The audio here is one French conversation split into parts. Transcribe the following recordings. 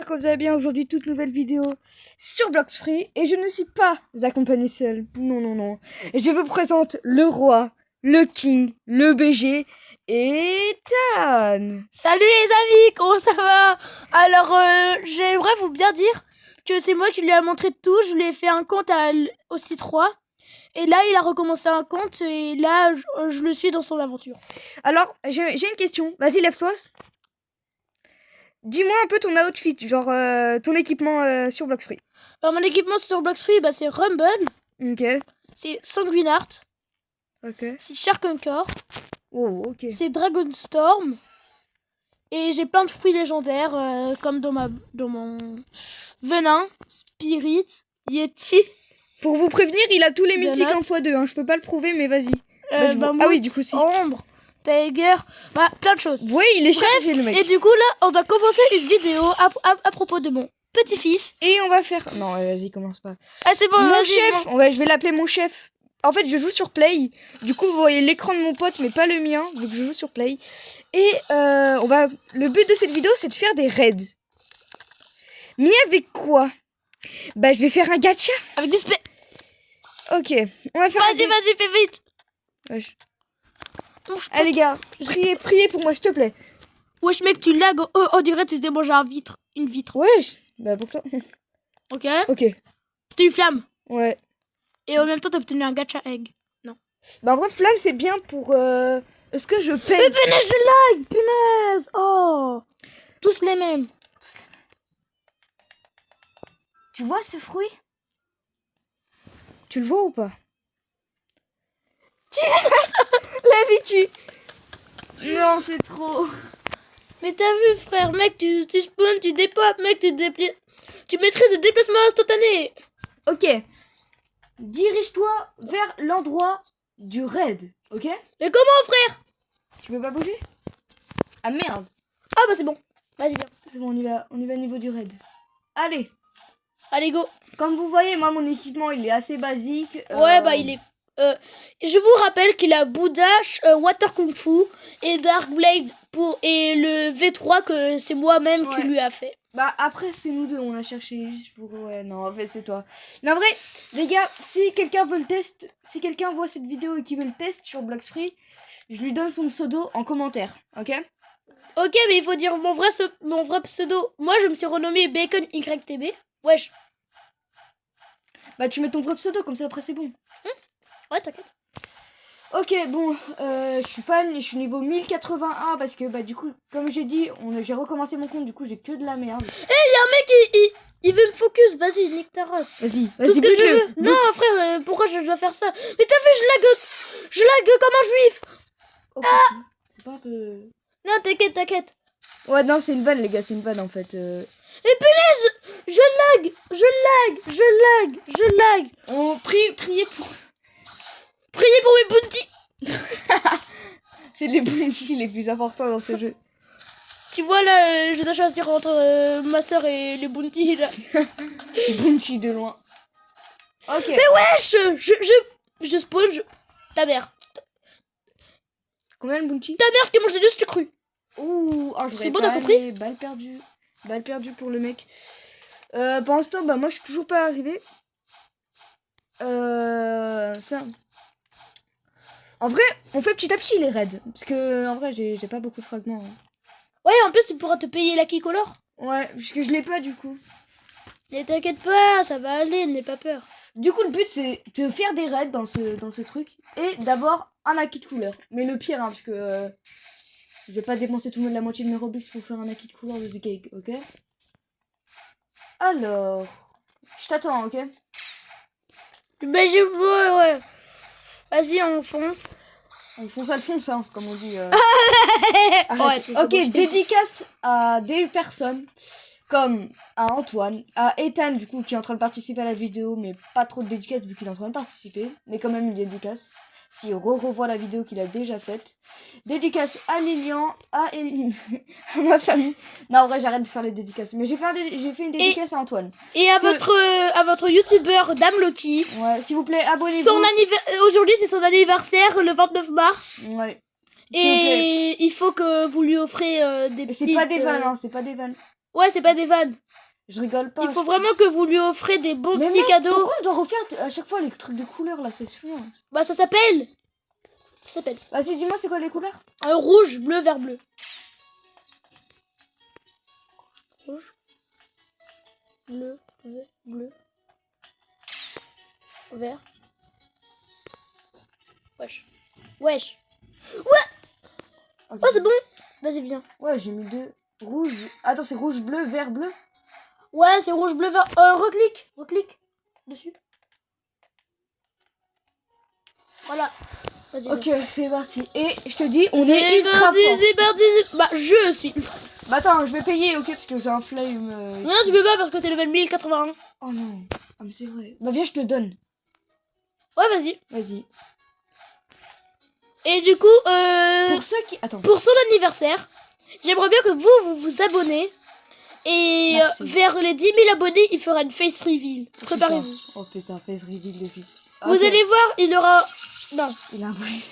Que vous allez bien, aujourd'hui toute nouvelle vidéo sur Blox Free et je ne suis pas accompagnée seule, non. Je vous présente le roi, le king, le BG et Tan. Salut les amis, comment ça va? Alors j'aimerais vous bien dire que c'est moi qui lui ai montré tout, je lui ai fait un compte au C3 et là il a recommencé un compte et là je le suis dans son aventure. Alors j'ai une question, vas-y lève-toi. Dis-moi un peu ton outfit, genre ton équipement sur Blox Free. Alors mon équipement sur Blox Free, c'est Rumble, Ok. c'est Sanguinart, Ok. c'est Sharkoncore, Oh, ok. c'est Dragonstorm et j'ai plein de fruits légendaires comme dans mon venin, Spirit, Yeti. Pour vous prévenir, il a tous les Donut. mythiques en x2, hein. Je peux pas le prouver mais vas-y. Mammouth, ah oui, du coup si. Ombre, Tiger, plein de choses. Oui, il est chargé le mec. Et du coup là, on doit commencer une vidéo à propos de mon petit-fils. Et on va faire... Non, vas-y, commence pas. Ah c'est bon, Mon vas-y, chef, bon. ouais, je vais l'appeler mon chef. En fait, je joue sur Play. Du coup, vous voyez l'écran de mon pote, mais pas le mien, vu que je joue sur Play. Et le but de cette vidéo, c'est de faire des raids. Mais avec quoi? Bah, je vais faire un gacha. Avec des Ok, on va faire. Vas-y, fais vite. Wesh. Touche pas. Allez, les gars, priez pour moi, s'il te plaît. Wesh mec, tu lags, on dirait que tu t'es mangé une vitre. Wesh. Bah, pour toi. Ok. Ok. T'as une flamme. Ouais. Et en même temps, t'as obtenu un gacha egg. Non. Bah, en vrai, flamme, c'est bien pour. Est-ce que je paye? Mais punaise, je lag, punaise. Oh. Tous les mêmes. Tu vois ce fruit? Tu le vois ou pas? La Vici. Non, c'est trop. Mais t'as vu frère, mec, tu spawns, tu dépopes, mec, tu maîtrises le déplacement instantané. Ok. Dirige-toi vers l'endroit du raid, ok? Mais comment frère? Tu peux pas bouger? Ah merde. Ah bah c'est bon. Vas-y viens. C'est bon, on y va au niveau du raid. Allez. Allez go. Comme vous voyez, moi mon équipement il est assez basique. Ouais bah il est... je vous rappelle qu'il a Bouddha, Water Kung Fu et Dark Blade et le V3 que c'est moi-même qui lui a fait. Bah après c'est nous deux, on a cherché juste pour... Ouais non en fait c'est toi. Mais en vrai les gars, si quelqu'un veut le test, si quelqu'un voit cette vidéo et qui veut le test sur Blox Free, je lui donne son pseudo en commentaire, ok? Ok mais il faut dire mon vrai pseudo. Moi je me suis renommé Bacon YTB. Wesh. Bah tu mets ton vrai pseudo comme ça après c'est bon. Ouais t'inquiète. Ok bon, je suis niveau 1081 parce que bah du coup comme j'ai dit, j'ai recommencé mon compte, du coup j'ai que de la merde. Y'a un mec il veut me focus, vas-y nique ta race. Vas-y, Tout ce que je veux. Non frère, pourquoi je dois faire ça? Mais t'as vu, je lag comme un juif. Ok, c'est pas un peu... Non t'inquiète. Ouais non c'est une vanne les gars, c'est une vanne en fait. Et punaise, je lag. On priez pour... Priez pour mes bounties. C'est les bounties les plus importants dans ce jeu. Tu vois là, je dois choisir entre ma soeur et les bounties là. Bounty de loin. Ok. Mais wesh, je spawn, ta mère. Combien de bounty? Ta mère qui mange des deux tu cru. Ouh, oh, C'est bon, t'as compris? Balle perdue pour le mec. Pour l'instant, bah moi je suis toujours pas arrivé. Ça. En vrai, on fait petit à petit les raids. Parce que en vrai, j'ai pas beaucoup de fragments. Hein. Ouais, en plus tu pourras te payer la Kicolor. Ouais, puisque je l'ai pas du coup. Mais t'inquiète pas, ça va aller, n'aie pas peur. Du coup, le but c'est de faire des raids dans ce truc et d'avoir un acquis de couleur. Mais le pire, hein, parce que je vais pas dépenser tout le monde la moitié de mes Robux pour faire un acquis de couleur de The Cake, ok? Alors, je t'attends, ok? Ben ouais. Vas-y, on fonce. On fonce à le fonce, hein, comme on dit. Ouais, ok, dédicace à des personnes comme à Antoine, à Ethan du coup qui est en train de participer à la vidéo, mais pas trop de dédicace vu qu'il est en train de participer, mais quand même une dédicace. S'il revoit la vidéo qu'il a déjà faite. Dédicace à Lilian, à ma famille. Non, en vrai, j'arrête de faire les dédicaces. Mais j'ai fait une dédicace à Antoine. Et à votre youtubeur Dame Loki. Ouais, s'il vous plaît, abonnez-vous. Aujourd'hui, c'est son anniversaire, le 29 mars. Ouais. Et il faut que vous lui offrez des petites... C'est pas des vannes, hein, c'est pas des vannes. Ouais, c'est pas des vannes. Je rigole pas. Il faut vraiment que vous lui offrez des bons Mais petits mec, cadeaux. pourquoi on doit refaire à chaque fois les trucs de couleurs là? C'est sûr. Bah, ça s'appelle. Ça s'appelle. Vas-y, dis-moi, c'est quoi les couleurs? Un rouge, bleu, vert, bleu. Rouge. Bleu, vert, bleu. Vert. Wesh. Wesh. Ok. Oh, c'est bon. Vas-y, viens. Ouais, j'ai mis 2. Rouge. Attends, c'est rouge, bleu, vert, bleu. Ouais, c'est rouge, bleu, vert. Reclique. Reclique. Dessus. Voilà. Vas-y. Ok, c'est parti. Et je te dis, on est C'est ultra parti, fort. c'est parti. Bah, je suis. Bah attends, je vais payer, ok, parce que j'ai un flame. Non, tu peux pas parce que t'es level 1081. Oh non. Ah mais c'est vrai. Bah viens, je te donne. Ouais, vas-y. Vas-y. Et du coup, Pour ceux qui... Attends. pour son anniversaire, j'aimerais bien que vous abonnez. Et Merci. vers les 10 000 abonnés, il fera une face reveal. Préparez-vous. Oh putain, face reveal dessus. Vous allez voir, il aura... Non. Il a un bruit.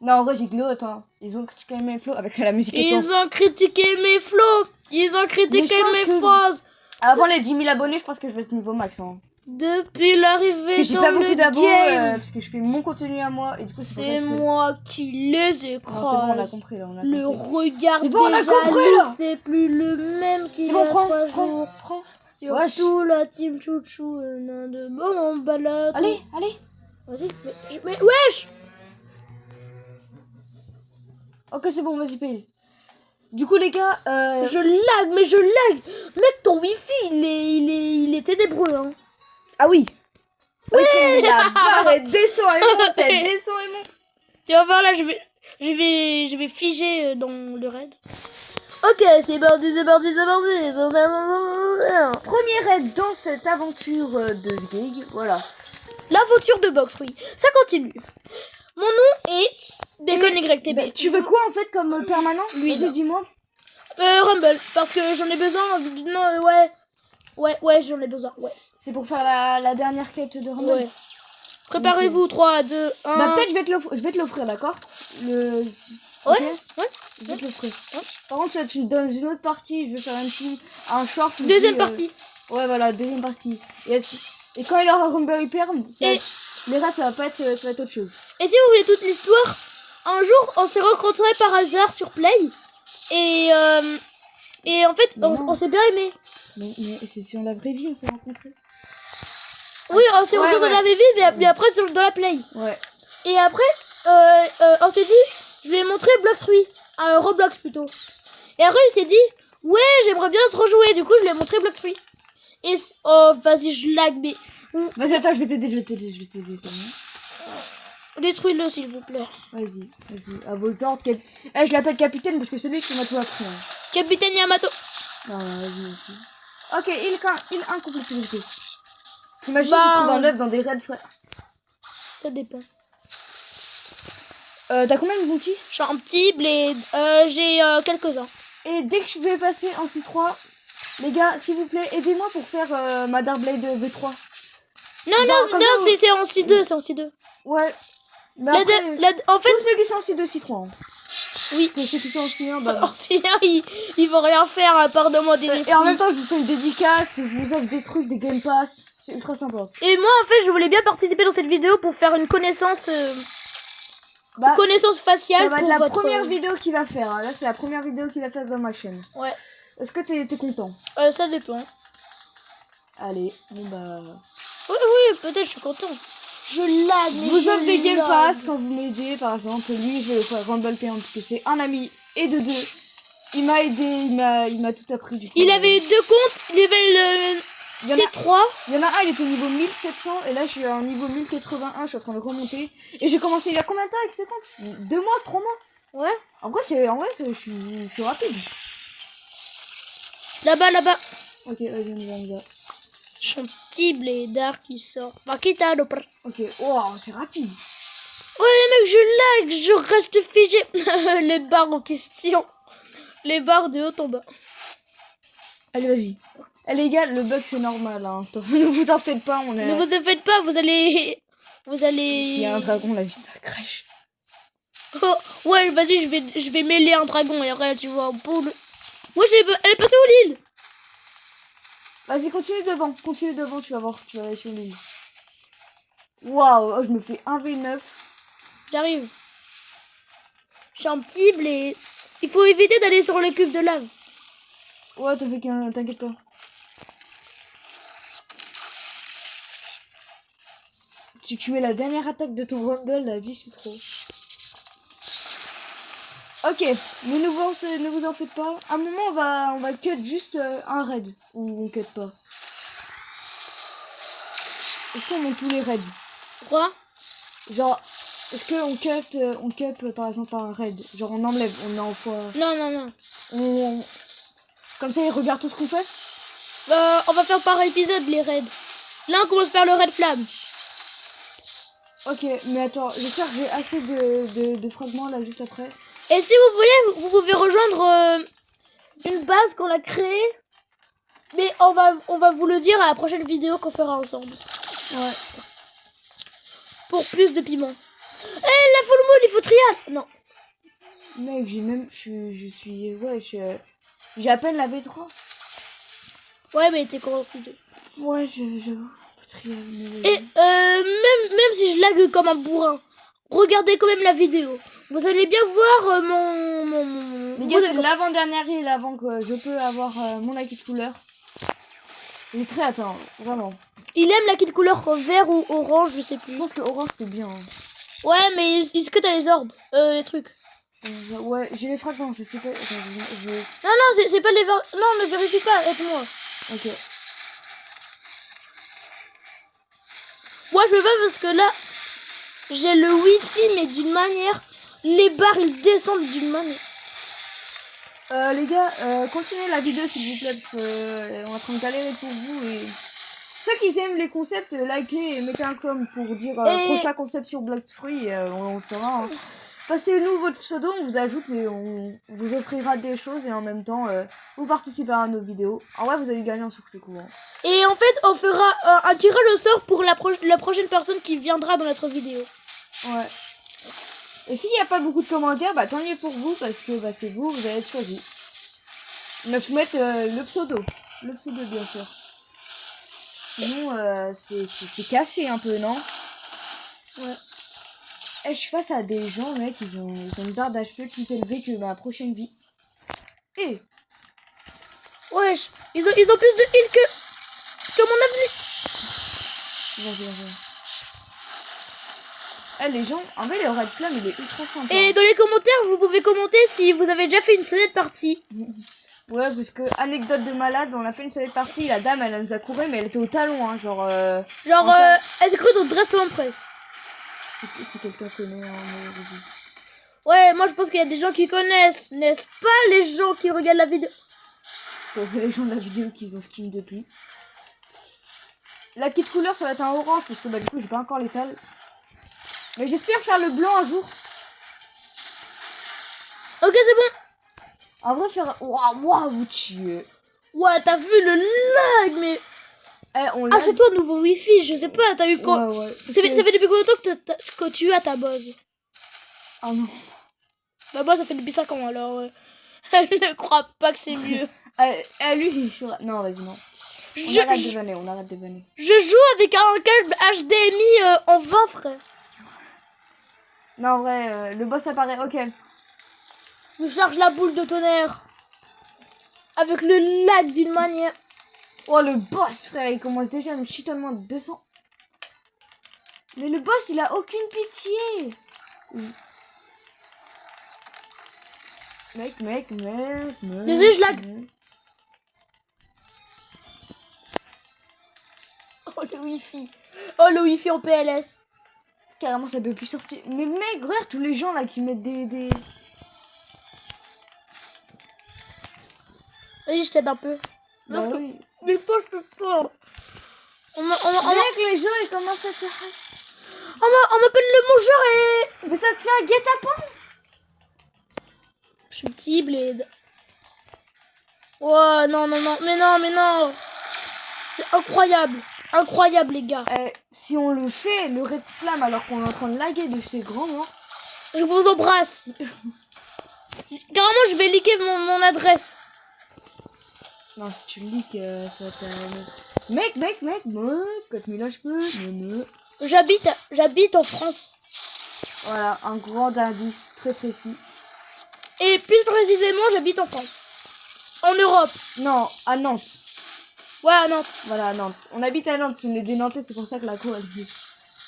Non, en vrai, j'ai glow, attends. Ils ont critiqué mes flots avec la musique. Ils ont critiqué mes flows. Ils ont critiqué Mais je pense mes que- phrases. Avant les 10 000 abonnés, je pense que je vais être niveau max. Hein. Depuis Parce l'arrivée que j'ai dans pas beaucoup le d'abos, game. parce que je fais mon contenu à moi. Et du coup, C'est pour ça que moi qui les Non, c'est écrase. bon, on a compris là. On a Le compris. regard C'est bon, on a des compris, jaloux, là. c'est plus le même qu'il C'est y bon, a prends, 3 prends, jours. prends. Surtout la team chouchou, de bon balade. Allez, allez. Vas-y, mais wesh. Ok, c'est bon, vas-y, paye. Du coup, les gars, Je lag, mais je lag. Mec, ton wifi, il est ténébreux, hein. Ah oui. Oui, la barre, elle descend et monte, elle descend et monte. Tu vas voir là, je vais figer dans le raid. Ok, c'est parti, c'est parti, c'est parti. Premier raid dans cette aventure de Sgig, voilà. L'aventure de box, oui. Ça continue. Mon nom est BaconYTB. Bah, tu veux quoi en fait comme permanent? Lui, Vas-y, là. dis-moi. Rumble, parce que j'en ai besoin. Non, ouais. Ouais, j'en ai besoin, ouais. C'est pour faire la dernière quête de Rumble. Ouais. Préparez-vous, 3, 2, 1. Bah peut-être je vais te l'offrir, d'accord? Ouais, Ok. ouais. Je vais te l'offrir. Ouais. Par contre, ça, tu me donnes une autre partie, je vais faire un short. où Deuxième je dis, partie. Ouais, voilà, deuxième partie. Et quand il aura Rumble Perm, Et- les rats, ça va être autre chose. Et si vous voulez toute l'histoire, un jour, on s'est rencontrés par hasard sur Play. Et en fait, on s'est bien aimé. Mais c'est sur la vraie vie, on s'est rencontrés. Oui, on s'est Ouais, rencontrés ouais. dans la vraie vie, mais après, dans la Play. Ouais. Et après, on s'est dit, je lui ai montré Bloxfruit. Roblox plutôt. Et après, il s'est dit, ouais, j'aimerais bien te rejouer. Du coup, je lui ai montré Bloxfruit. Et oh, vas-y, je lag, mais Vas-y, attends, je vais t'aider, c'est bon. détruis-le, s'il vous plaît. Vas-y, à vos ordres. Je l'appelle capitaine parce que c'est lui qui m'a tout appris. Hein. Capitaine Yamato. Non, vas-y. Ok, il incomplété. T'imagines, Bah, tu trouves un œuf dans des raids, frère. Ça dépend. T'as combien de bounty? J'ai un petit blé. J'ai quelques-uns. Et dès que je vais passer en C3, les gars, s'il vous plaît, aidez-moi pour faire ma Darkblade V3. Non, comme ça, vous- c'est en C2, c'est en C2. Ouais. Mais après, En fait, tous ceux qui sont en C2, C3. Hein. oui. Parce que ceux qui sont en C1, bah... En C1, ils vont rien faire à part demander des Et en fruits. même temps, je vous fais une dédicace, je vous offre des trucs, des Game Pass. C'est ultra sympa. Et moi, en fait, je voulais bien participer dans cette vidéo pour faire une connaissance, Bah, faciale ça va être pour la votre... première vidéo qu'il va faire. Hein. Là, c'est la première vidéo qu'il va faire dans ma chaîne. Ouais. Est-ce que t'es content? Ça dépend. Allez, bon bah... Oui, peut-être, je suis content. Je lag, Je mais vous offre des je Game lag. Pass quand vous m'aidez, par exemple. Lui, je vais le faire Rumble Payant parce que c'est un ami et de deux. Il m'a aidé, il m'a tout appris du coup. Il avait 2 comptes, level Il y en a- C3. Il y en a un, il était niveau 1700 et là je suis à un niveau 1081, je suis en train de remonter. Et j'ai commencé il y a combien de temps avec ce compte? 2 mois, 3 mois? Ouais. En vrai, je suis rapide. Là-bas. Ok, vas-y, on y va. Son petit blédard qui sort. Makita le pr. Ok, wow, c'est rapide. Ouais, mec, je lag, je reste figé. Les barres en question. Les barres de haut en bas. Allez, vas-y. Eh les gars, le bug c'est normal, hein. Ne vous en faites pas, on est... Ne vous en faites pas, vous allez... S'il y a un dragon, la vie ça crèche. Oh, ouais, vas-y, je vais mêler un dragon et après tu vois, boule. Wesh, elle est passée où l'île? Vas-y, continue devant, tu vas voir, tu vas aller sur l'île. Waouh, oh, je me fais 1v9. J'arrive. Je suis un petit blé. Il faut éviter d'aller sur les cubes de lave. Ouais, t'inquiète pas. Si tu mets la dernière attaque de ton Rumble, la vie c'est trop. Ok, mais ne vous en faites pas. À un moment, on va cut juste un raid. Ou on cut pas. Est-ce qu'on monte tous les raids? Quoi? Genre, est-ce qu'on cut par exemple un raid? Genre on enlève, on envoie... Non. Comme ça ils regardent tout ce qu'on fait? On va faire par épisode les raids. Là on commence par le raid flamme. Ok, mais attends, j'espère que j'ai assez de fragments là juste après. Et si vous voulez, vous pouvez rejoindre une base qu'on a créée. Mais on va vous le dire à la prochaine vidéo qu'on fera ensemble. Ouais. Pour plus de piment. La full moon, il faut trial. Non. Mec, j'ai à peine la V3. Ouais, mais t'es commencé. Ouais, j'avoue. Et même si je lag comme un bourrin, regardez quand même la vidéo. Vous allez bien voir mon... Les gars, c'est l'avant-dernière île avant que je peux avoir mon acquis de couleur. J'ai très hâte, hein, vraiment. Il aime l'acquis de couleur vert ou orange, je sais plus. Je pense que orange c'est bien. Hein. Ouais, mais est-ce que t'as les orbes, les trucs? Ouais, j'ai les fragments, je sais pas. Attends, Non, c'est pas les... Non, ne vérifie pas, aide-moi. Ok. Moi, je veux pas parce que là, j'ai le wifi, mais d'une manière... Les barres, ils descendent d'une manière. Les gars, continuez la vidéo s'il vous plaît, parce que on est en train de galérer pour vous. Et ceux qui aiment les concepts, likez et mettez un com pour dire prochain concept sur Black Free, on le fera. Hein. Passez-nous votre pseudo, on vous ajoute et on vous offrira des choses et en même temps, vous participez à nos vidéos. En vrai, vous allez gagner un succès courant. Et en fait, on fera un tirage au sort pour la prochaine personne qui viendra dans notre vidéo. Ouais. Et s'il n'y a pas beaucoup de commentaires, bah tant mieux pour vous, parce que bah, c'est vous, vous allez être choisi. Mais faut mettre le pseudo bien sûr. Sinon, c'est cassé un peu, non? Ouais. Je suis face à des gens, mec, ils ont une barre d'HP plus élevée que ma prochaine vie. Wesh, ils ont plus de heal que mon avenue. Vas-y. Les gens, en vrai, le Red Flamme, il est ultra sympa. Et dans les commentaires, vous pouvez commenter si vous avez déjà fait une sonnette partie. Ouais, parce que, anecdote de malade, on a fait une sonnette partie, la dame, elle nous a couru, mais elle était au talon, hein, genre... elle s'est crue dans le restaurant de presse. Si quelqu'un connaît, hein, ouais, moi je pense qu'il y a des gens qui connaissent, n'est-ce pas, les gens qui regardent la vidéo? Les gens de la vidéo qui ont skin depuis. La kit couleur, ça va être un orange, parce que bah du coup, j'ai pas encore l'étal. Mais j'espère faire le blanc un jour. Ok, c'est bon. En vrai, faire... Waouh, vous tuez. Ouais, t'as vu le lag, mais... Achète-toi un nouveau wifi, je sais pas, t'as eu quoi? Ouais, ça fait depuis combien de temps que tu as ta base? Ah non. Bah moi, ça fait depuis 5 ans, alors... Elle ne croit pas que c'est mieux. Lui, il est sur... Non, vas-y, non. On arrête de vanner. Je joue avec un câble HDMI en 20, frère. Non, en vrai, le boss apparaît, ok. Je charge la boule de tonnerre. Avec le lag d'une manière. Oh, le boss, frère, il commence déjà à me chitonnement de 200. Mais le boss, il a aucune pitié. Mec. Désolé, je lag. Oh, le wifi en PLS. Carrément, ça peut plus sortir. Mais mec, regarde tous les gens là qui mettent des... Vas-y, je t'aide un peu. Bah oui. Mais pas, je peux pas. Mec, les gens, ils commencent à faire... On m'appelle le mangeur et... Mais ça te fait un guet-apens. Je suis petit bled. Ouais, non. Mais non. C'est incroyable, les gars. Si on le fait, le Red Flamme, alors qu'on est en train de laguer de chez grands morts. Je vous embrasse. Carrément, je vais liker mon adresse. Non, si tu le leaks, ça va être... Mec, 4000 HP, J'habite en France. Voilà, un grand indice très précis. Et plus précisément, j'habite en France. En Europe. Non, à Nantes. Ouais, à Nantes. Voilà, à Nantes. On habite à Nantes, on est des Nantais, c'est pour ça que la cour,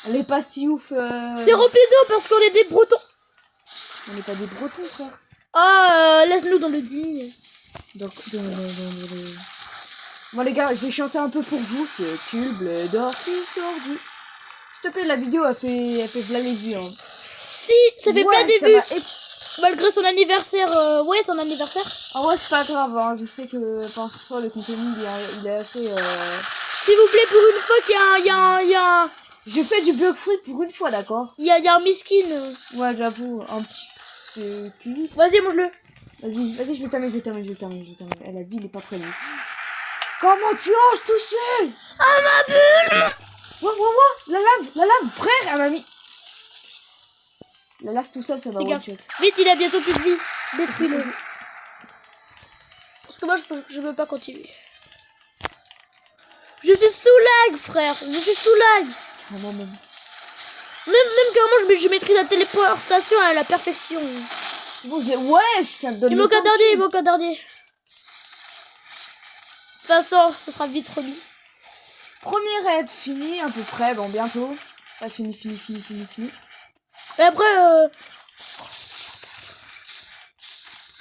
elle est pas si ouf. C'est rapido parce qu'on est des Bretons. On n'est pas des Bretons, frère. Ah, laisse-nous dans le digne. Donc, Bon, les gars, je vais chanter un peu pour vous. C'est Tulle, Blédor qui sort du... S'il te plaît, la vidéo, elle fait plein les vues. Hein. Si, ça fait plein des vues. Malgré son anniversaire. Ouais, son anniversaire. Ah ouais, c'est pas grave. Hein. Je sais que parfois, le contenu, il est assez... S'il vous plaît, pour une fois qu'il y a un... Je fais du bug fruit pour une fois, d'accord. Il y a un miskin. Ouais, j'avoue, un petit... C'est cul. Vas-y, mange-le. Vas-y, je vais terminer. Eh, la vie, il est pas près, lui. Comment tu oses toucher? Ah, ma bulle. La lave, frère, elle m'a mis... La lave tout seul, ça va one shot. Vite, il a bientôt plus de vie. Détruis-le. Parce que moi, je peux pas continuer. Je suis sous lag, frère. Je suis sous lag. Ah, non, même. Même carrément, je maîtrise la téléportation à la perfection. Bon, ouais, ça me donne... Il manque un dernier. De toute façon, ce sera vite remis. Premier raid fini, à peu près, bon, bientôt. Pas fini. Et après,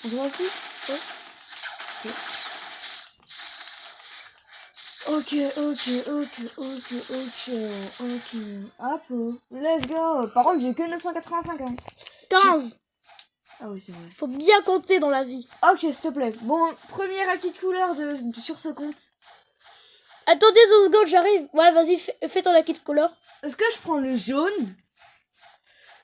On se voit aussi? Ouais. Ok. Hop, let's go. Par contre, j'ai que 985, hein. 15. Ah oui, c'est vrai. Faut bien compter dans la vie. Ok, s'il te plaît. Bon, premier acquis de couleur sur ce compte. Attendez 2 secondes, j'arrive. Ouais, vas-y, fais ton acquis de couleur. Est-ce que je prends le jaune,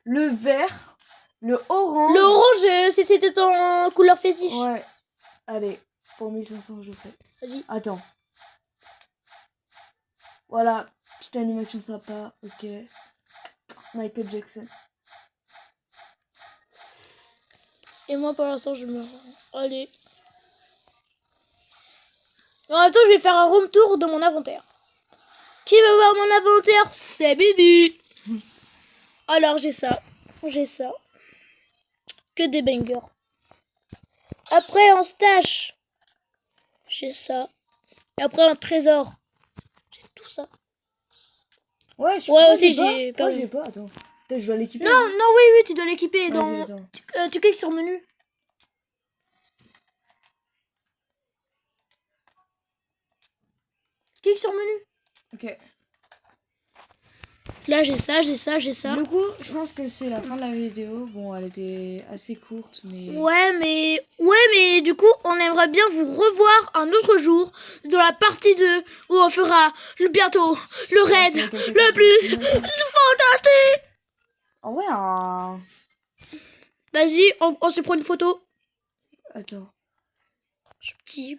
le vert, le orange? Le orange, c'était ton couleur fétiche. Ouais. Allez, pour 1500, je fais. Vas-y. Attends. Voilà, petite animation sympa, ok. Michael Jackson. Et moi, pour l'instant, je me rends. Allez. En même temps, je vais faire un room tour de mon inventaire. Qui veut voir mon inventaire? C'est Bibi. Alors, j'ai ça. Que des bangers. Après, en stash, j'ai ça. Et après, un trésor. J'ai tout ça. Ouais, aussi, j'ai pas. J'ai pas, attends. Peut-être je dois l'équiper. Non, oui, tu dois l'équiper. Tu cliques sur menu. Clique sur menu. Ok. Là, j'ai ça. Du coup, je pense que c'est la fin de la vidéo. Bon, elle était assez courte, mais... Ouais, mais du coup, on aimerait bien vous revoir un autre jour dans la partie 2 où on fera bientôt le raid le plus fantastique. Ah ouais, Vas-y, on se prend une photo. Attends. Petit.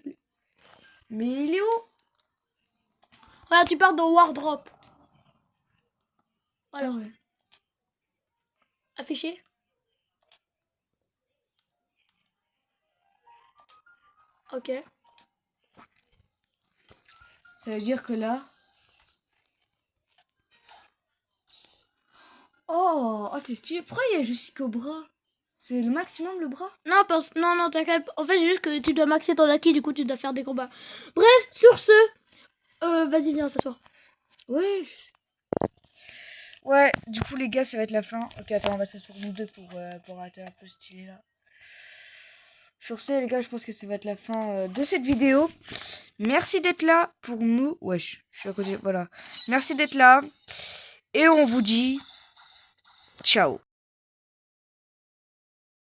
Mais il est où? Voilà, tu pars dans Wardrop. Voilà. Ouais. Affiché. Ok. Ça veut dire que là... Oh, c'est stylé. Pourquoi il y a jusqu'au bras? C'est le maximum, le bras? Non, non, t'inquiète. En fait, c'est juste que tu dois maxer ton acquis, du coup, tu dois faire des combats. Bref, sur ce... vas-y, viens, s'asseoir. Ouais. Ouais, du coup, les gars, ça va être la fin. Ok, attends, on va s'asseoir nous deux pour être un peu stylé, là. Sur ce, les gars, je pense que ça va être la fin de cette vidéo. Merci d'être là pour nous. Wesh, je suis à côté, voilà. Merci d'être là. Et on vous dit... Ciao.